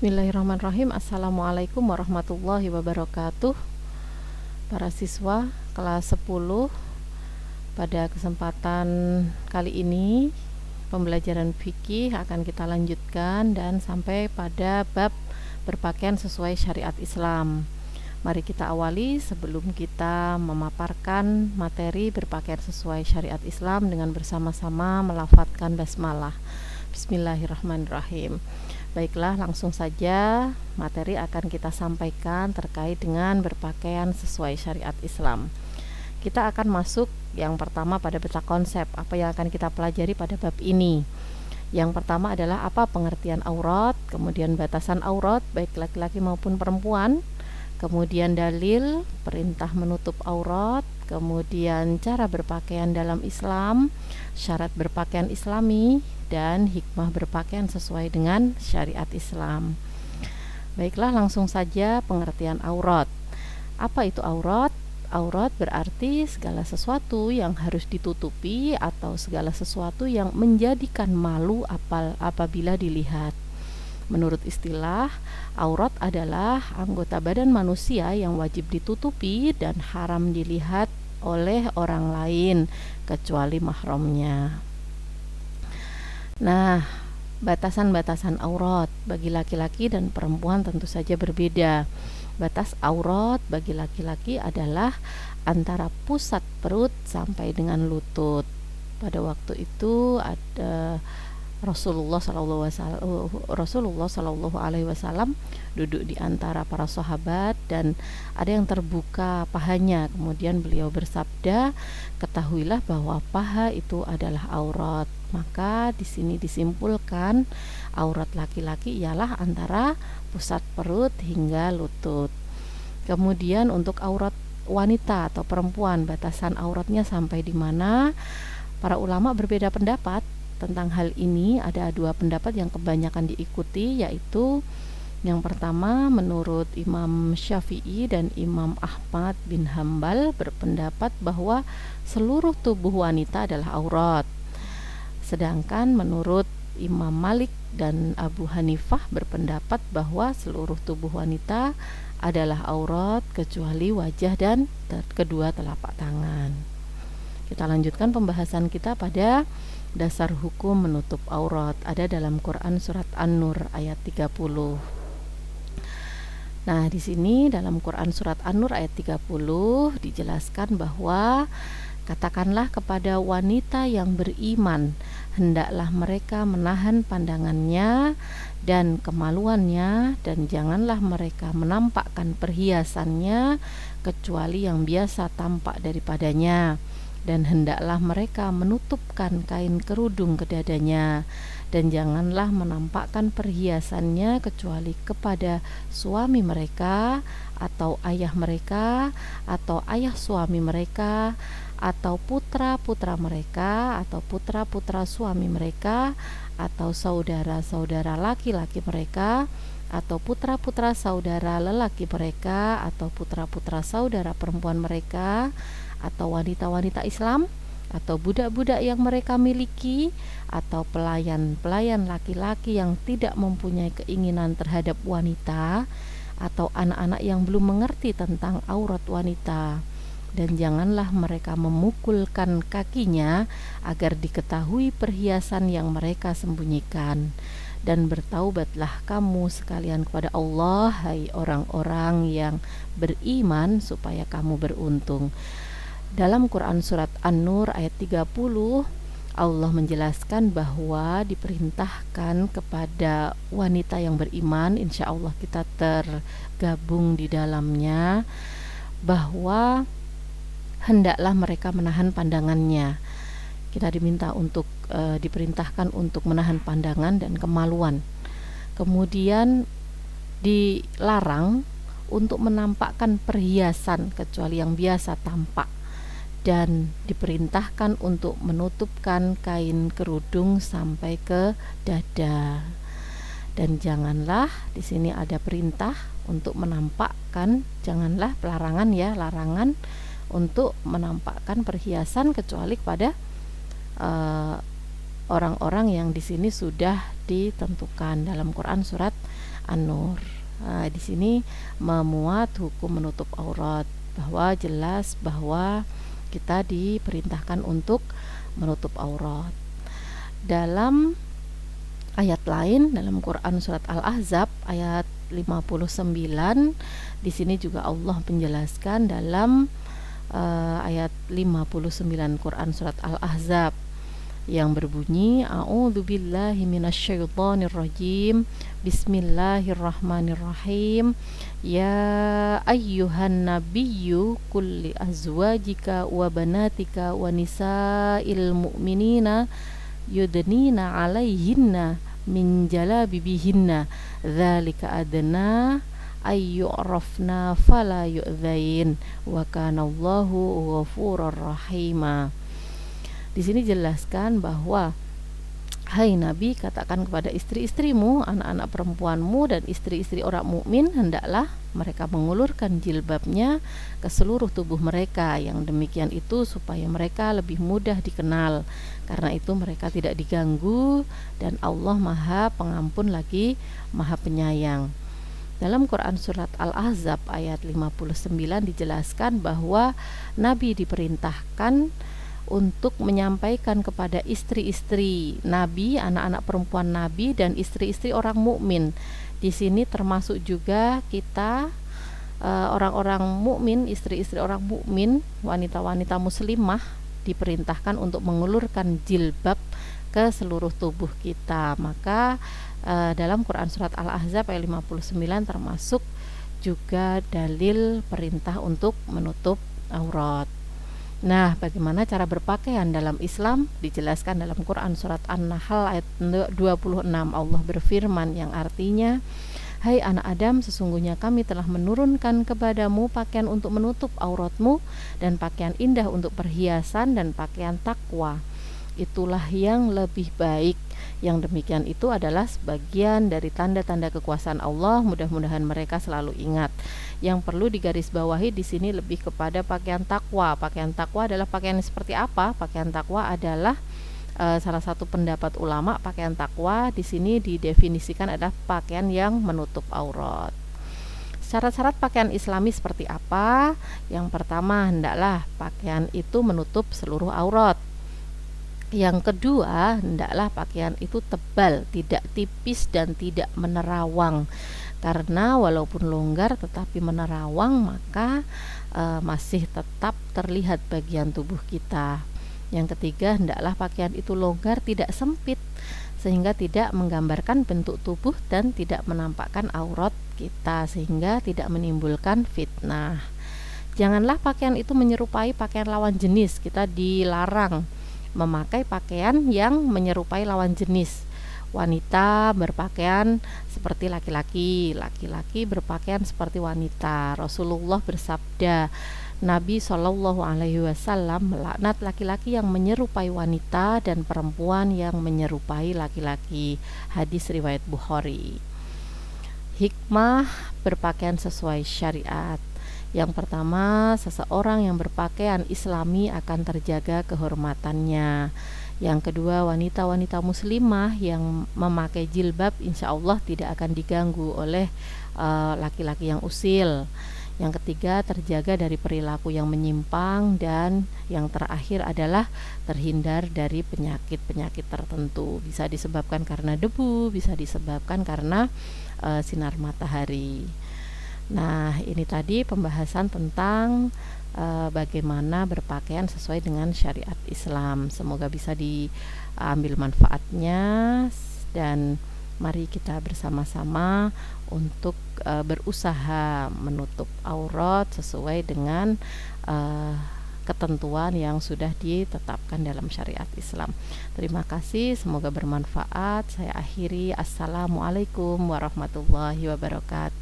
Bismillahirrahmanirrahim. Assalamualaikum warahmatullahi wabarakatuh. Para siswa kelas 10, pada kesempatan kali ini pembelajaran fikih akan kita lanjutkan dan sampai pada bab berpakaian sesuai syariat Islam. Mari kita awali sebelum kita memaparkan materi berpakaian sesuai syariat Islam dengan bersama-sama melafadzkan basmalah. Bismillahirrahmanirrahim. Baiklah, langsung saja materi akan kita sampaikan terkait dengan berpakaian sesuai syariat Islam. Kita akan masuk yang pertama pada peta konsep apa yang akan kita pelajari pada bab ini. Yang pertama adalah apa pengertian aurat, kemudian batasan aurat baik laki-laki maupun perempuan, kemudian dalil perintah menutup aurat, kemudian cara berpakaian dalam Islam, syarat berpakaian Islami, dan hikmah berpakaian sesuai dengan syariat Islam. Baiklah, langsung saja pengertian aurat. Apa itu aurat? Aurat berarti segala sesuatu yang harus ditutupi atau segala sesuatu yang menjadikan malu apabila dilihat. Menurut istilah, aurat adalah anggota badan manusia yang wajib ditutupi dan haram dilihat oleh orang lain kecuali mahramnya. Nah, batasan-batasan aurat bagi laki-laki dan perempuan tentu saja berbeda. Batas aurat bagi laki-laki adalah antara pusat perut sampai dengan lutut. Pada waktu itu ada Rasulullah Sallallahu Alaihi Wasallam duduk di antara para sahabat dan ada yang terbuka pahanya. Kemudian beliau bersabda, ketahuilah bahwa paha itu adalah aurat. Maka di sini disimpulkan aurat laki-laki ialah antara pusat perut hingga lutut. Kemudian untuk aurat wanita atau perempuan, batasan auratnya sampai di mana? Para ulama berbeda pendapat tentang hal ini. Ada dua pendapat yang kebanyakan diikuti, yaitu yang pertama menurut Imam Syafi'i dan Imam Ahmad bin Hambal berpendapat bahwa seluruh tubuh wanita adalah aurat. Sedangkan menurut Imam Malik dan Abu Hanifah berpendapat bahwa seluruh tubuh wanita adalah aurat kecuali wajah dan kedua telapak tangan. Kita lanjutkan pembahasan kita pada dasar hukum menutup aurat. Ada dalam Quran surat An-Nur ayat 30. Nah, di sini dalam Quran surat An-Nur ayat 30 dijelaskan bahwa katakanlah kepada wanita yang beriman, hendaklah mereka menahan pandangannya dan kemaluannya, dan janganlah mereka menampakkan perhiasannya kecuali yang biasa tampak daripadanya, dan hendaklah mereka menutupkan kain kerudung ke dadanya, dan janganlah menampakkan perhiasannya kecuali kepada suami mereka atau ayah mereka atau ayah suami mereka atau putra-putra mereka atau putra-putra suami mereka atau saudara-saudara laki-laki mereka atau putra-putra saudara lelaki mereka atau putra-putra saudara perempuan mereka atau wanita-wanita Islam atau budak-budak yang mereka miliki atau pelayan-pelayan laki-laki yang tidak mempunyai keinginan terhadap wanita atau anak-anak yang belum mengerti tentang aurat wanita. Dan janganlah mereka memukulkan kakinya agar diketahui perhiasan yang mereka sembunyikan. Dan bertaubatlah kamu sekalian kepada Allah, hai orang-orang yang beriman, supaya kamu beruntung. Dalam Quran surat An-Nur ayat 30, Allah menjelaskan bahwa diperintahkan kepada wanita yang beriman, insya Allah kita tergabung di dalamnya, bahwa hendaklah mereka menahan pandangannya. Kita diminta untuk diperintahkan untuk menahan pandangan dan kemaluan. Kemudian dilarang untuk menampakkan perhiasan kecuali yang biasa tampak, dan diperintahkan untuk menutupkan kain kerudung sampai ke dada. Dan janganlah, di sini ada perintah untuk menampakkan, janganlah pelarangan ya, larangan untuk menampakkan perhiasan kecuali kepada orang-orang yang di sini sudah ditentukan dalam Quran surat An-Nur. Di sini memuat hukum menutup aurat, bahwa jelas bahwa kita diperintahkan untuk menutup aurat. Dalam ayat lain dalam Quran surat Al-Ahzab ayat 59, di sini juga Allah menjelaskan dalam ayat 59 Quran surat Al-Ahzab yang berbunyi, a'udzubillahi minasyaitonirrajim, bismillahirrahmanirrahim, ya ayyuhan nabiyyu qul li azwajika wa banatika wa nisa'il mu'minina yudnina 'alaihinna min jalabibihinna dzalika adna ayyurafna fala yu'dzain wa kanallahu ghafurur rahima. Di sini jelaskan bahwa hai Nabi, katakan kepada istri-istrimu, anak-anak perempuanmu dan istri-istri orang mukmin, hendaklah mereka mengulurkan jilbabnya ke seluruh tubuh mereka. Yang demikian itu supaya mereka lebih mudah dikenal. Karena itu mereka tidak diganggu dan Allah Maha Pengampun lagi Maha Penyayang. Dalam Quran surat Al-Ahzab ayat 59 dijelaskan bahwa Nabi diperintahkan untuk menyampaikan kepada istri-istri Nabi, anak-anak perempuan Nabi dan istri-istri orang mukmin. Di sini termasuk juga kita orang-orang mukmin, istri-istri orang mukmin, wanita-wanita muslimah diperintahkan untuk mengulurkan jilbab ke seluruh tubuh kita. Maka dalam Quran surat Al-Ahzab ayat 59 termasuk juga dalil perintah untuk menutup aurat. Nah, bagaimana cara berpakaian dalam Islam? Dijelaskan dalam Quran surat An-Nahl ayat 26. Allah berfirman yang artinya, hai anak Adam, sesungguhnya kami telah menurunkan kepadamu pakaian untuk menutup auratmu dan pakaian indah untuk perhiasan dan pakaian takwa. Itulah yang lebih baik. Yang demikian itu adalah sebagian dari tanda-tanda kekuasaan Allah. Mudah-mudahan mereka selalu ingat. Yang perlu digarisbawahi di sini lebih kepada pakaian takwa. Pakaian takwa adalah pakaian seperti apa? Pakaian takwa adalah salah satu pendapat ulama, pakaian takwa di sini didefinisikan adalah pakaian yang menutup aurat. Syarat-syarat pakaian Islami seperti apa? Yang pertama, hendaklah pakaian itu menutup seluruh aurat. Yang kedua, hendaklah pakaian itu tebal, tidak tipis dan tidak menerawang. Karena walaupun longgar tetapi menerawang, maka masih tetap terlihat bagian tubuh kita. Yang ketiga, hendaklah pakaian itu longgar, tidak sempit, sehingga tidak menggambarkan bentuk tubuh dan tidak menampakkan aurat kita, sehingga tidak menimbulkan fitnah. Janganlah pakaian itu menyerupai pakaian lawan jenis. Kita dilarang memakai pakaian yang menyerupai lawan jenis. Wanita berpakaian seperti laki-laki, laki-laki berpakaian seperti wanita. Rasulullah bersabda, Nabi SAW melaknat laki-laki yang menyerupai wanita dan perempuan yang menyerupai laki-laki. Hadis riwayat Bukhari. Hikmah berpakaian sesuai syariat. Yang pertama, seseorang yang berpakaian Islami akan terjaga kehormatannya. Yang kedua, wanita-wanita muslimah yang memakai jilbab insya Allah tidak akan diganggu oleh laki-laki yang usil. Yang ketiga, terjaga dari perilaku yang menyimpang. Dan yang terakhir adalah terhindar dari penyakit-penyakit tertentu. Bisa disebabkan karena debu, bisa disebabkan karena sinar matahari. Nah, ini tadi pembahasan tentang bagaimana berpakaian sesuai dengan syariat Islam. Semoga bisa diambil manfaatnya, dan mari kita bersama-sama untuk berusaha menutup aurat sesuai dengan ketentuan yang sudah ditetapkan dalam syariat Islam. Terima kasih, semoga bermanfaat. Saya akhiri. Assalamualaikum warahmatullahi wabarakatuh.